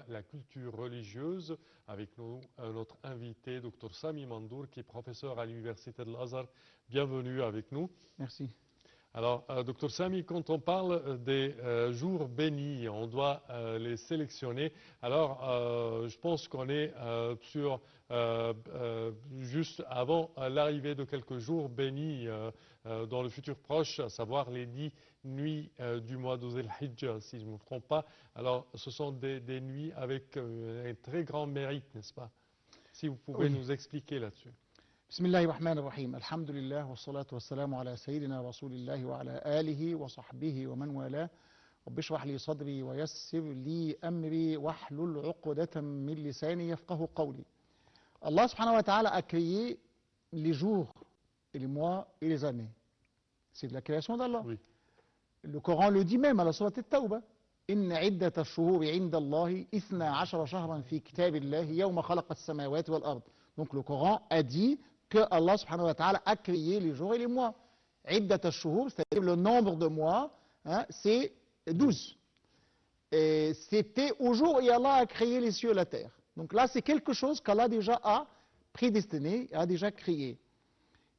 La culture religieuse, avec nous, notre invité, Dr Sami Mandour, qui est professeur à l'Université de l'Azhar. Bienvenue avec nous. Merci. Alors, Dr Sami, quand on parle des jours bénis, on doit les sélectionner. Alors, je pense qu'on est sur juste avant l'arrivée de quelques jours bénis dans le futur proche, à savoir les 10 nuits du mois de Dhul Hijjah, si je ne me trompe pas. Alors, ce sont des nuits avec un très grand mérite, n'est-ce pas? Si vous pouvez nous expliquer là-dessus. بسم الله الرحمن الرحيم الحمد لله والصلاة والسلام على سيدنا رسول الله وعلى آله وصحبه ومن والاه رب اشرح لي صدري ويسر لي أمري واحلل عقدة من لساني يفقه قولي. Allah subhanahu wa ta'ala a créé les jours et les mois et les années. C'est de la création d'Allah. Oui. Le Coran le dit même à la sourate At-Tawbah. إن عدة الشهور عند الله 12 شهرا في كتاب الله يوم خلق السماوات والأرض. Donc le Coran a dit que Allah subhanahu wa ta'ala a créé les jours et les mois. عدة الشهور, c'est-à-dire le nombre de mois, hein, c'est 12. Et c'était au jour où Allah a créé les cieux et la terre. Donc là, c'est quelque chose qu'Allah déjà a prédestiné, a déjà créé.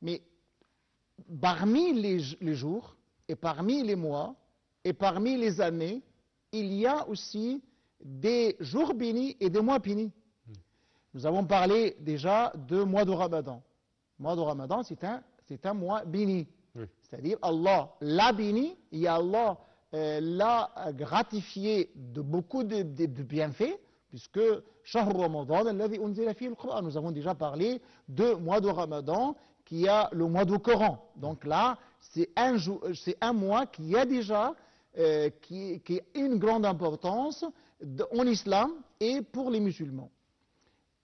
Mais parmi les jours, et parmi les mois, et parmi les années, il y a aussi des jours bénis et des mois bénis. Nous avons parlé déjà de mois de Ramadan. Le mois de Ramadan, c'est un mois béni. Oui. C'est-à-dire Allah l'a béni et Allah l'a gratifié de beaucoup de bienfaits, puisque Shahr Ramadan, alladhi unzila fihi al-Qur'an. Nous avons déjà parlé de mois de Ramadan, qui a le mois du Coran. Donc là, c'est un mois qui a déjà qui a une grande importance en islam et pour les musulmans.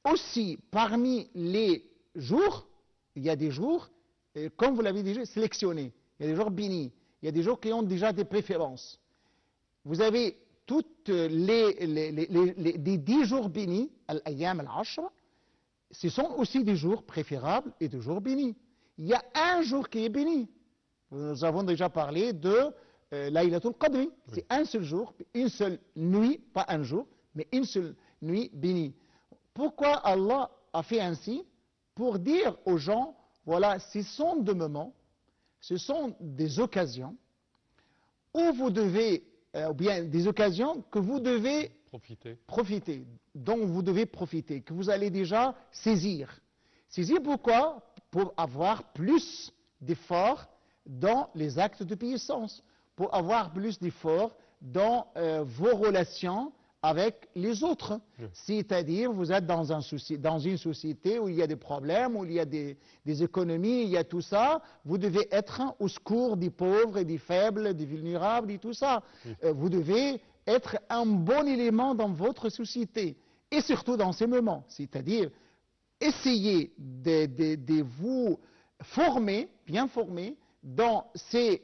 Aussi, parmi les jours, il y a des jours, comme vous l'avez déjà sélectionné, il y a des jours bénis, il y a des jours qui ont déjà des préférences. Vous avez toutes des 10 jours bénis, al-ayyam al-ashra, ce sont aussi des jours préférables et des jours bénis. Il y a un jour qui est béni. Nous avons déjà parlé de Laylatul Qadri. Oui. C'est un seul jour, une seule nuit, pas un jour, mais une seule nuit bénie. Pourquoi Allah a fait ainsi? Pour dire aux gens, voilà, ce sont des moments, ce sont des occasions où vous devez, ou bien des occasions que vous devez profiter, dont vous devez profiter, que vous allez déjà saisir. Saisir pourquoi? Pour avoir plus d'efforts dans les actes de puissance, pour avoir plus d'efforts dans vos relations avec les autres. C'est-à-dire, vous êtes dans une société où il y a des problèmes, où il y a des économies, il y a tout ça. Vous devez être au secours des pauvres et des faibles, des vulnérables et tout ça. Vous devez être un bon élément dans votre société. Et surtout dans ces moments. C'est-à-dire, essayez de vous former, bien former, dans ces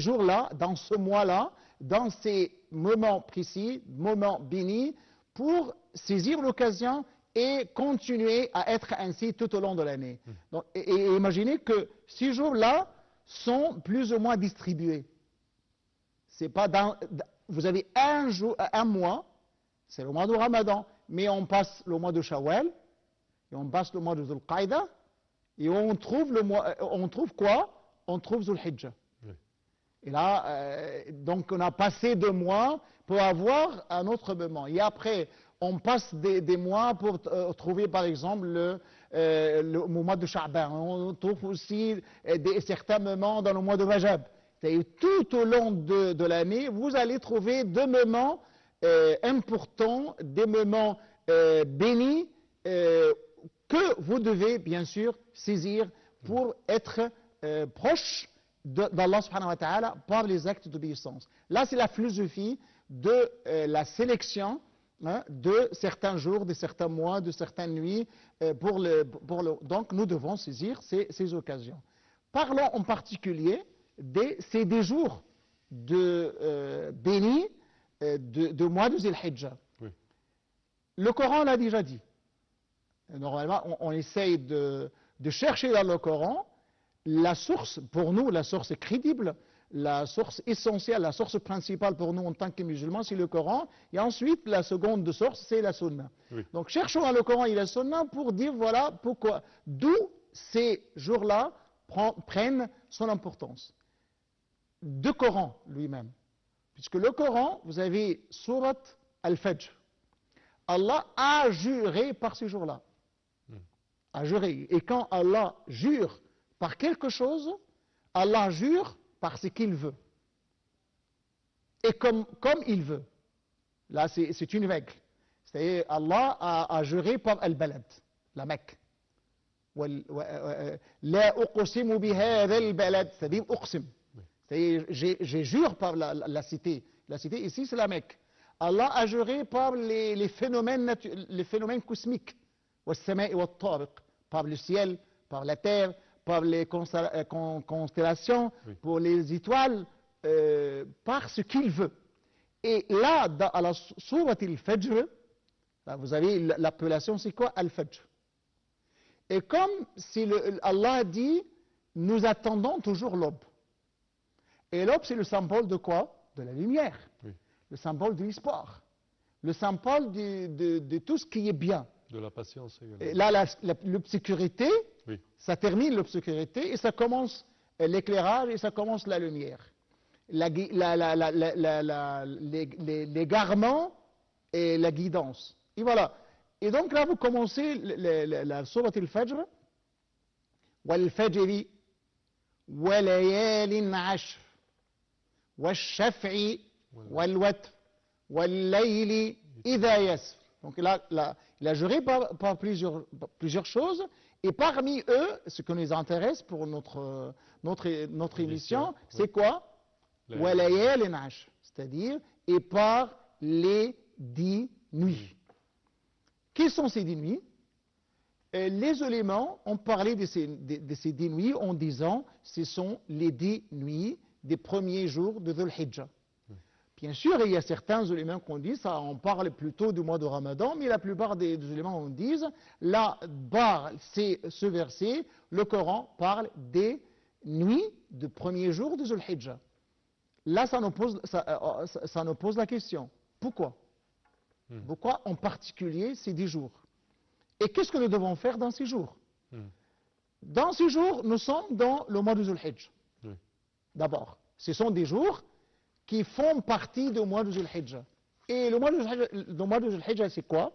jours-là, dans ce mois-là, dans ces moments précis, moments bénis, pour saisir l'occasion et continuer à être ainsi tout au long de l'année. Et imaginez que ces jours-là sont plus ou moins distribués. C'est pas vous avez un mois, c'est le mois de Ramadan, mais on passe le mois de Shawwal, et on passe le mois de Dhul Qaïda, et on trouve quoi? On trouve Dhul Hijjah. Oui. Et là, donc on a passé 2 mois pour avoir un autre moment. Et après, on passe des mois pour trouver par exemple le mois de Sha'ban. On trouve aussi certains moments dans le mois de Rajab. C'est-à-dire tout au long de l'année, vous allez trouver 2 moments importants, des moments bénis, que vous devez bien sûr saisir pour être proche d'Allah subhanahu wa ta'ala par les actes d'obéissance. Là, c'est la philosophie de la sélection de certains jours, de certains mois, de certaines nuits. Donc, nous devons saisir ces occasions. Parlons en particulier c'est des jours bénis de mois de Dhul Hijjah. Oui. Le Coran l'a déjà dit. Normalement, on essaye de chercher dans le Coran la source, pour nous, la source crédible la source essentielle, la source principale pour nous en tant que musulmans, c'est le Coran. Et ensuite, la seconde source, c'est la Sunna. Oui. Donc cherchons dans le Coran et la Sunna pour dire voilà pourquoi, d'où ces jours-là prennent son importance. De Coran lui-même. Puisque le Coran, vous avez Surat Al-Fajr. Allah a juré par ces jours-là. A juré. Et quand Allah jure par quelque chose, Allah jure par ce qu'il veut. Et comme il veut. Là, c'est une règle. C'est-à-dire, Allah a juré par Al-Balad, la Mecque. La uqsimu bihadha al-balad, c'est-à-dire uqsim. C'est-à-dire, je jure par la cité. La cité ici, c'est la Mecque. Allah a juré par les phénomènes cosmiques. Par le ciel, par la terre, par les constellations, Oui. pour les étoiles, par ce qu'il veut. Et là, à la sourate al-Fajr, là, vous avez l'appellation, c'est quoi Al-Fajr. Et comme si Allah dit, nous attendons toujours l'aube. Et l'aube, c'est le symbole de quoi? De la lumière. Oui. Le symbole de l'espoir. Le symbole de tout ce qui est bien. De la patience également. Et là, l'obscurité, Oui. ça termine l'obscurité et ça commence l'éclairage et ça commence la lumière. L'égarement et la guidance. Et voilà. Et donc là, vous commencez la sourate al-Fajr. وَالْفَجْرِ وَلَيَالٍ عَشْرٍ وَالشَّفْعِ وَالْوَتْرِ وَاللَّيْلِ إِذَا يَسْرِ. Donc là, il a juré par plusieurs choses. Et parmi eux, ce qui nous intéresse pour notre émission, c'est quoi? وَلَيَالٍ عَشْرٍ. C'est-à-dire, et par les 10 nuits. Quelles sont ces 10 nuits? Les éléments ont parlé de ces 10 nuits en disant ce sont les 10 nuits des premiers jours de Dhul Hijjah. Bien sûr, il y a certains éléments qu'on dit, ça on parle plutôt du mois de Ramadan, mais la plupart des éléments on dit, là, c'est ce verset, le Coran parle des nuits de premiers jours de Dhul Hijjah. Là, ça nous pose la question. Pourquoi? Pourquoi en particulier ces 10 jours? Et qu'est-ce que nous devons faire dans ces jours? Dans ces jours, nous sommes dans le mois de Dhul Hijjah. D'abord, ce sont des jours qui font partie du mois de Dhul Hijjah. Et le mois de Dhul Hijjah, c'est quoi?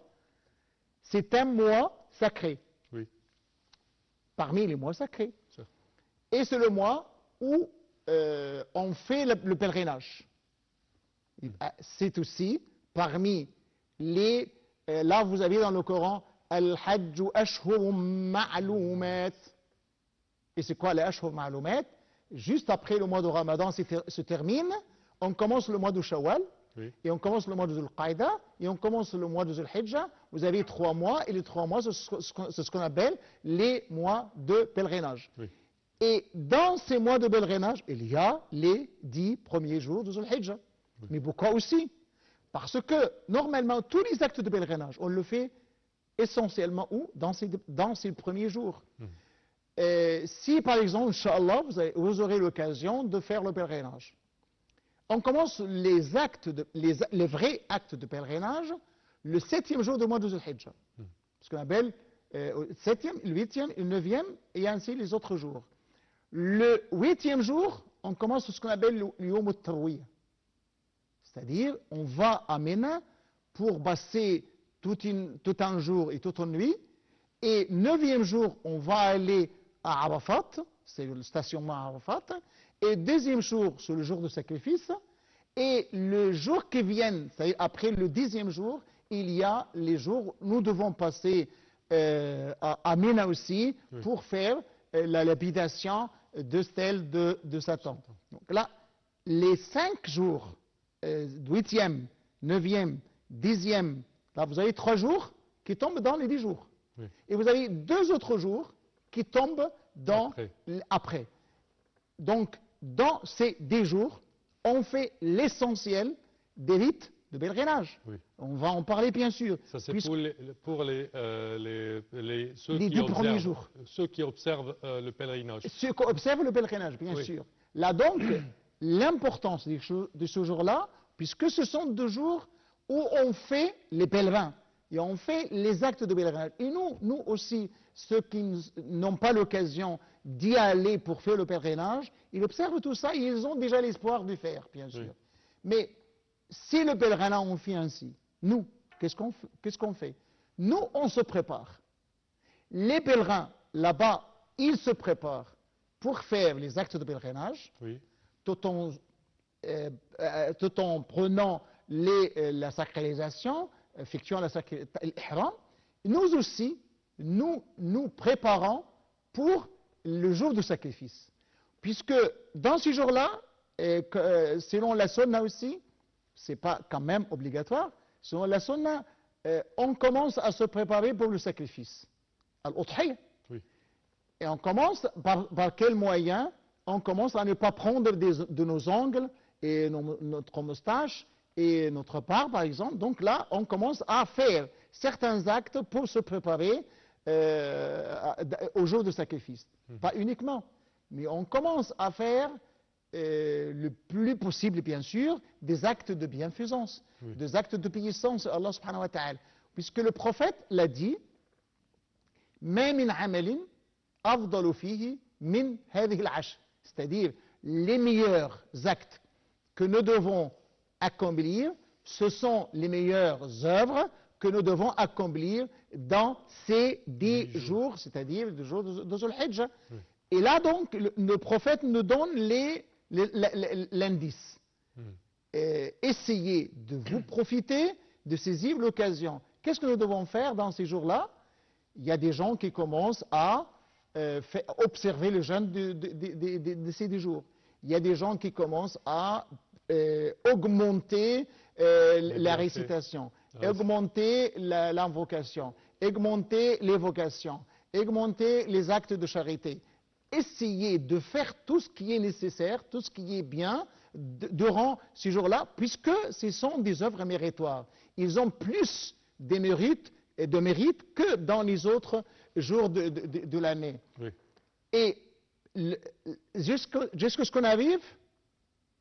C'est un mois sacré. Oui. Parmi les mois sacrés. Sûr. Et c'est le mois où on fait le pèlerinage. C'est aussi parmi les... là, vous avez dans le Coran, Al-Hajj ashhurum ma'lumat. Et c'est quoi les ashhur ma'lumat? Juste après le mois de Ramadan se termine, on commence le mois de Shawwal, Oui. et on commence le mois de Dhul Qaïda, et on commence le mois de Dhul Hijjah. Vous avez 3 mois, et les 3 mois, c'est ce qu'on appelle les mois de pèlerinage. Oui. Et dans ces mois de pèlerinage, il y a les 10 premiers jours de Dhul Hijjah. Mais pourquoi aussi? Parce que, normalement, tous les actes de pèlerinage, on le fait essentiellement où? Dans ces premiers jours. Si, par exemple, Inch'Allah, vous aurez l'occasion de faire le pèlerinage. On commence les vrais actes de pèlerinage le 7e jour du mois de Dhul Hijjah. Ce qu'on appelle le 7e, le 8e, le 9e, et ainsi les autres jours. Le 8e jour, on commence ce qu'on appelle le Yom al-Tarwiyah. C'est-à-dire, on va à Mina pour passer tout un jour et toute une nuit. Et 9e jour, on va aller à Arafat, c'est le stationnement à Arafat. Et 2e jour, c'est le jour de sacrifice. Et le jour qui vient, c'est-à-dire après le 10e jour, il y a les jours où nous devons passer à Mina aussi pour faire la lapidation de stèle de Satan. Donc là, les 5 jours, 8e, 9e, 10e, là vous avez 3 jours qui tombent dans les 10 jours. Oui. Et vous avez 2 autres jours qui tombent après. Donc, dans ces 10 jours, on fait l'essentiel des rites de pèlerinage. Oui. On va en parler bien sûr. Ça c'est pour ceux les qui 2 premiers jours. Ceux qui observent le pèlerinage. Ceux qui observent le pèlerinage, bien sûr. Là donc, l'importance de ce jour-là, puisque ce sont 2 jours où on fait les pèlerins et on fait les actes de pèlerinage. Et nous aussi, ceux qui n'ont pas l'occasion d'y aller pour faire le pèlerinage, ils observent tout ça et ils ont déjà l'espoir de faire, bien sûr. Oui. Mais si le pèlerinage on fait ainsi, nous, qu'est-ce qu'on fait? Nous, on se prépare. Les pèlerins, là-bas, ils se préparent pour faire les actes de pèlerinage, Oui. tout en prenant la sacralisation, effectuant l'ihram. Nous aussi, nous préparons pour le jour du sacrifice. Puisque dans ce jour-là, selon la sunna aussi, c'est pas quand même obligatoire, selon la sunna, on commence à se préparer pour le sacrifice. Al-Udhiyah. Oui. Et on commence par quel moyen? On commence à ne pas prendre de nos ongles et notre moustache et notre part, par exemple. Donc là, on commence à faire certains actes pour se préparer au jour du sacrifice. Pas uniquement, mais on commence à faire le plus possible, bien sûr, des actes de bienfaisance, des actes de paysance à Allah subhanahu wa ta'ala. Puisque le prophète l'a dit, ما من عمل أفضل فيه من هذه العشر. C'est-à-dire, les meilleurs actes que nous devons accomplir, ce sont les meilleures œuvres que nous devons accomplir dans ces 10 jours, c'est-à-dire le jour de Dhul Hijjah. Et là, donc, le prophète nous donne l'indice. Essayez de vous profiter, de saisir l'occasion. Qu'est-ce que nous devons faire dans ces jours-là? Il y a des gens qui commencent à observer le jeûne de ces 10 jours. Il y a des gens qui commencent à augmenter la récitation, augmenter l'invocation, augmenter l'évocation, augmenter les actes de charité. Essayez de faire tout ce qui est nécessaire, tout ce qui est bien durant ces jours-là, puisque ce sont des œuvres méritoires. Ils ont plus de mérite que dans les autres jours de l'année. Oui. Et jusqu'à ce qu'on arrive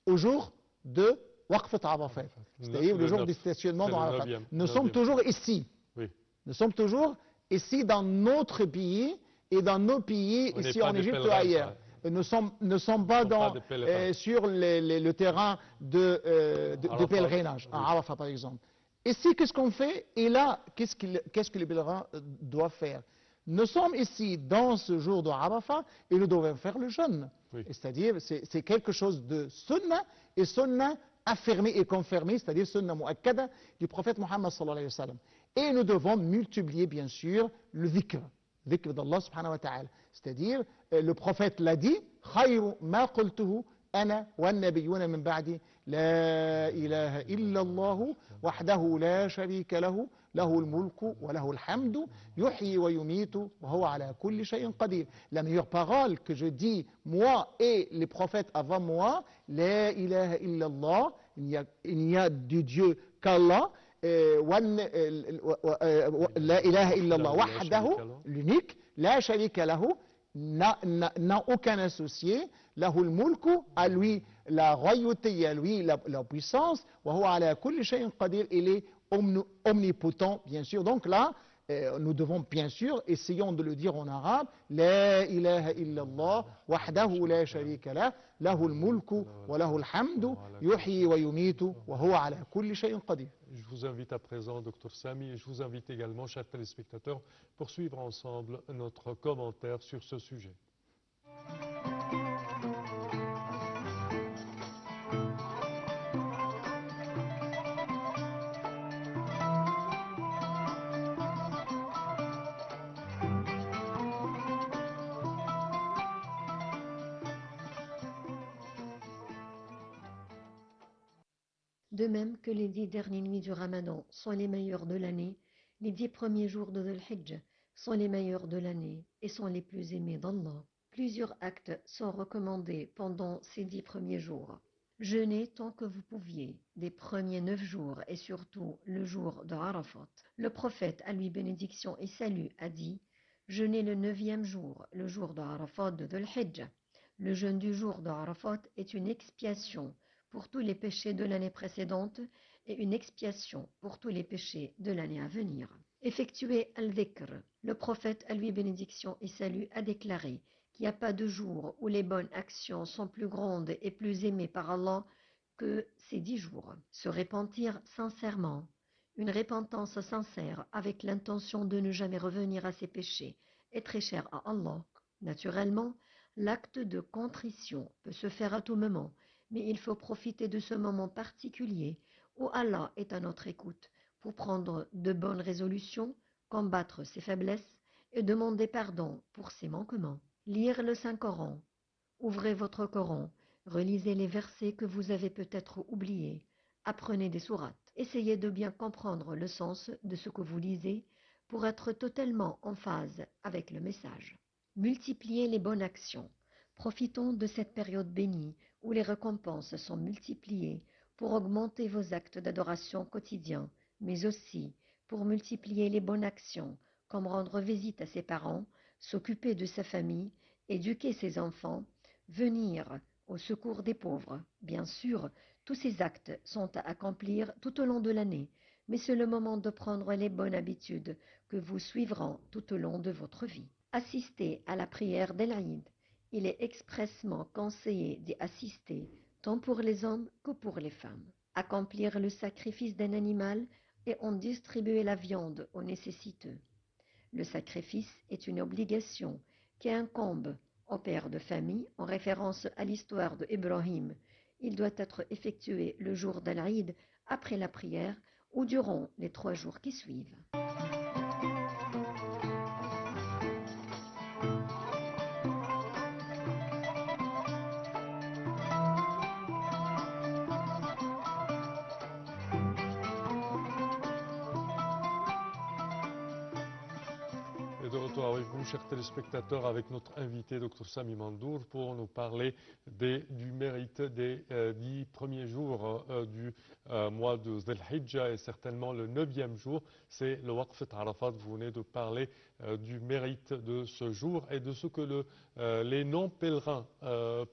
au jour de Waqfat Arafat, c'est-à-dire le jour du stationnement dans Arafat. Nous sommes toujours ici. Oui. Nous sommes toujours ici dans notre pays et dans nos pays, ici en Égypte ou ailleurs. Nous ne sommes pas sur le terrain de pèlerinage, à Arafat par exemple. Ici, qu'est-ce qu'on fait? Et là, qu'est-ce que les pèlerins doivent faire? Nous sommes ici dans ce jour de Arafat et nous devons faire le jeûne. Oui. C'est-à-dire, c'est quelque chose de sunna, et sunna affirmé et confirmé, c'est-à-dire sunna mu'akkada du prophète Muhammad sallallahu alayhi wa sallam. Et nous devons multiplier, bien sûr, le dhikr d'Allah subhanahu wa ta'ala. C'est-à-dire, le prophète l'a dit, khayru ma qultuhu ana wa nabiyyuna min ba'di la ilaha illa Allah wahdahu la sharika lahu له الملك وله الحمد يحيي ويميت وهو على كل شيء قدير. La meilleure parole que je dis, moi et les prophètes avant moi, la ilaha illallah, il n'y a de Dieu qu'Allah, la ilaha illallah wahdahu, l'unique, la sharika lahu, n'a aucun associé, lahu al-mulku, à lui la royauté, à lui la puissance, wa huwa ala kulli shay'in qadir, il est omnipotent, bien sûr. Donc là, nous devons bien sûr, essayons de le dire en arabe, la ilaha illallah, wahdahu la sharika lah, lahu al-mulku wa lahu al-hamdu, yuhyi wa yumitu, wa huwa ala kulli shay'in qadir. Je vous invite à présent, Dr Sami, et je vous invite également, chers téléspectateurs, pour suivre ensemble notre commentaire sur ce sujet. De même que les 10 dernières nuits du Ramadan sont les meilleures de l'année, les 10 premiers jours de Dhul Hijjah sont les meilleurs de l'année et sont les plus aimés d'Allah. Plusieurs actes sont recommandés pendant ces 10 premiers jours. Jeûnez tant que vous pouviez, des premiers 9 jours et surtout le jour de Arafat. Le prophète, à lui bénédiction et salut, a dit « Jeûnez le 9e jour, le jour de Arafat de Dhul Hijjah. Le jeûne du jour de Arafat est une expiation pour tous les péchés de l'année précédente et une expiation pour tous les péchés de l'année à venir. Effectuer al-dhikr. Le prophète, à lui bénédiction et salut, a déclaré qu'il n'y a pas de jour où les bonnes actions sont plus grandes et plus aimées par Allah que ces 10 jours. Se repentir sincèrement. Une repentance sincère avec l'intention de ne jamais revenir à ses péchés est très chère à Allah. Naturellement, l'acte de contrition peut se faire à tout moment, mais il faut profiter de ce moment particulier où Allah est à notre écoute pour prendre de bonnes résolutions, combattre ses faiblesses et demander pardon pour ses manquements. Lire le Saint-Coran. Ouvrez votre Coran, relisez les versets que vous avez peut-être oubliés, apprenez des sourates. Essayez de bien comprendre le sens de ce que vous lisez pour être totalement en phase avec le message. Multipliez les bonnes actions. Profitons de cette période bénie où les récompenses sont multipliées pour augmenter vos actes d'adoration quotidiens, mais aussi pour multiplier les bonnes actions, comme rendre visite à ses parents, s'occuper de sa famille, éduquer ses enfants, venir au secours des pauvres. Bien sûr, tous ces actes sont à accomplir tout au long de l'année, mais c'est le moment de prendre les bonnes habitudes que vous suivront tout au long de votre vie. Assister à la prière d'El-Aïd. Il est expressement conseillé d'y assister, tant pour les hommes que pour les femmes. Accomplir le sacrifice d'un animal et en distribuer la viande aux nécessiteux. Le sacrifice est une obligation qui incombe au père de famille en référence à l'histoire de Ibrahim. Il doit être effectué le jour d'Al-Aïd après la prière ou durant les 3 jours qui suivent. De retour avec vous, chers téléspectateurs, avec notre invité, Dr Sami Mandour, pour nous parler du mérite des 10 premiers jours du mois de Dhul Hijjah et certainement le 9e jour, c'est le Waqfat Arafat. Vous venez de parler du mérite de ce jour et de ce que les non-pèlerins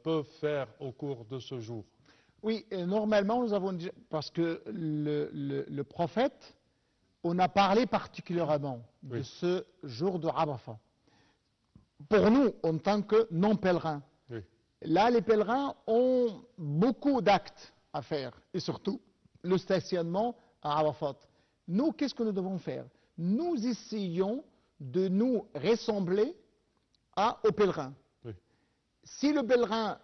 peuvent faire au cours de ce jour. Oui, normalement, nous avons dit, parce que le prophète, on a parlé particulièrement de ce jour de Arafat. Pour nous, en tant que non-pèlerins, là, les pèlerins ont beaucoup d'actes à faire, et surtout le stationnement à Arafat. Nous, qu'est-ce que nous devons faire? Nous essayons de nous ressembler aux pèlerins. Si le pèlerin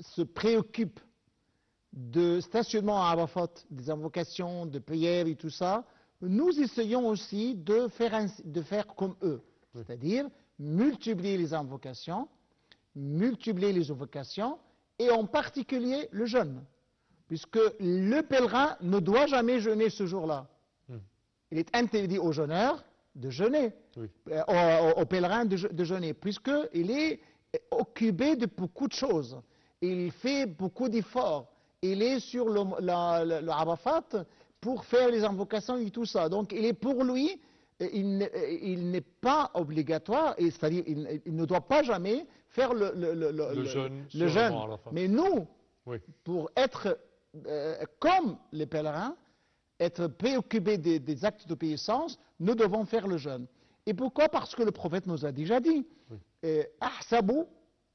se préoccupe de stationnement à Arafat, des invocations, de prières et tout ça, nous essayons aussi de faire comme eux. C'est-à-dire multiplier les invocations, et en particulier le jeûne. Puisque le pèlerin ne doit jamais jeûner ce jour-là. Il est interdit aux jeûneurs de jeûner, aux pèlerins de jeûner, puisqu'il est occupé de beaucoup de choses. Il fait beaucoup d'efforts. Il est sur le Arafat pour faire les invocations et tout ça. Donc, il est pour lui, il n'est pas obligatoire, c'est-à-dire il ne doit pas jamais faire le jeûne. Mais nous, pour être comme les pèlerins, être préoccupés des actes d'obéissance, nous devons faire le jeûne. Et pourquoi? Parce que le prophète nous a déjà dit Ahsabu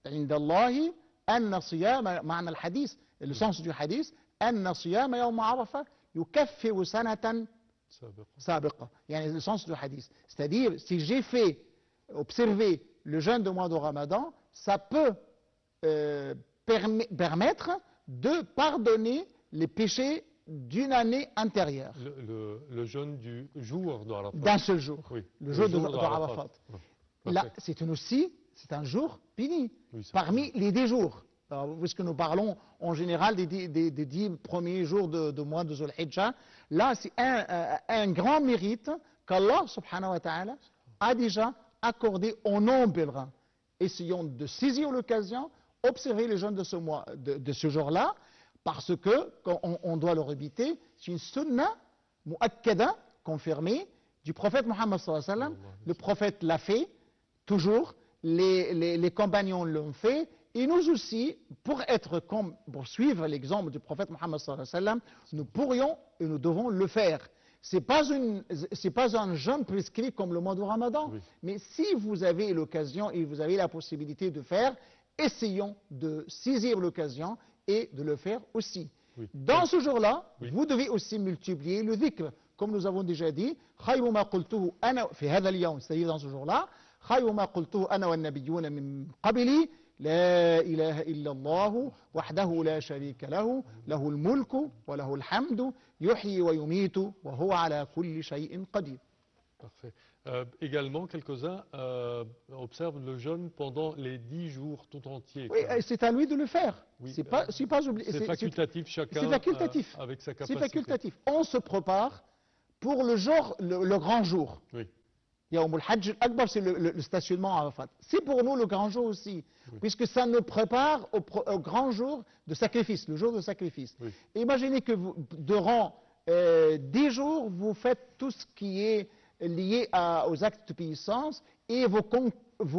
indallahi anna siyama ma'na al-hadith. Le sens du hadith, anna siyama yawm Arafah yukaffiru sanatan sabiqa. Le sens du hadith. C'est-à-dire, si j'ai observé le jeûne de mois de Ramadan, ça peut permettre de pardonner les péchés d'une année antérieure. Le jeûne du jour d'Arafat. D'un seul jour. Le jour d'Arafat. Là, c'est un jour béni. Parmi les 10 jours. Puisque nous parlons en général des 10 premiers jours de mois de Dhul Hijjah, là c'est un grand mérite qu'Allah subhanahu wa ta'ala a déjà accordé aux non-pèlerins. Essayons de saisir l'occasion, observer les jeûnes de ce jour-là, parce qu'on doit le répéter, c'est une sunna mu'akkada, confirmée, du prophète Muhammad sallallahu alayhi wa sallam. Le prophète l'a fait toujours, les compagnons l'ont fait, et nous aussi, pour suivre l'exemple du prophète Mohammed sallallahu alayhi wa sallam, nous pourrions et nous devons le faire. C'est pas un jeûne prescrit comme le mois du Ramadan, Oui. mais si vous avez l'occasion et vous avez la possibilité de faire, essayons de saisir l'occasion et de le faire aussi. Oui. Dans ce jour-là, Oui. vous devez aussi multiplier le dhikr. Comme nous avons déjà dit, خير ما قلته أنا في هذا اليوم, c'est-à-dire dans ce jour-là, خير ما قلته أنا والنبيون من قبلي لا إله إلا الله وحده لا شريك له له الملك وله الحمد يحيي ويميت وهو على كل شيء قدير. Parfait. Également, quelques-uns observent le jeûne pendant les 10 jours tout entiers. Oui, c'est à lui de le faire. Oui, C'est facultatif, chacun c'est facultatif. avec sa C'est capacité. facultatif. On se prépare pour le grand jour. Oui, Yaoum al-Hajj al-Akbar, c'est le stationnement à Arafat. C'est pour nous le grand jour aussi, Oui. puisque ça nous prépare au grand jour de sacrifice, le jour de sacrifice. Oui. Imaginez que durant 10 jours, vous faites tout ce qui est lié aux actes de puissance et vous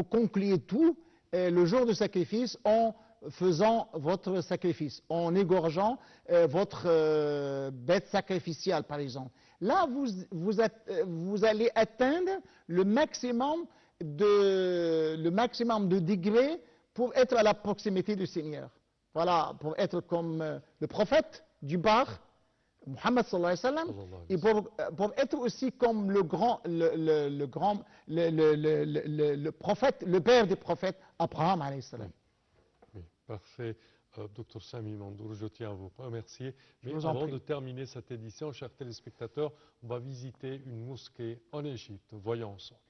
concluez tout le jour de sacrifice en faisant votre sacrifice, en égorgeant votre bête sacrificielle, par exemple. Là, vous allez atteindre le maximum de degrés pour être à la proximité du Seigneur. Voilà, pour être comme le prophète du Bar, Muhammad sallallahu alayhi wa sallam, et pour être aussi comme le prophète, le père des prophètes, Abraham alayhi salam. oui, parfait. Docteur Sami Mandour, je tiens à vous remercier. Mais vous en avant prie. de terminer cette édition, chers téléspectateurs, on va visiter une mosquée en Égypte. Voyons ensemble.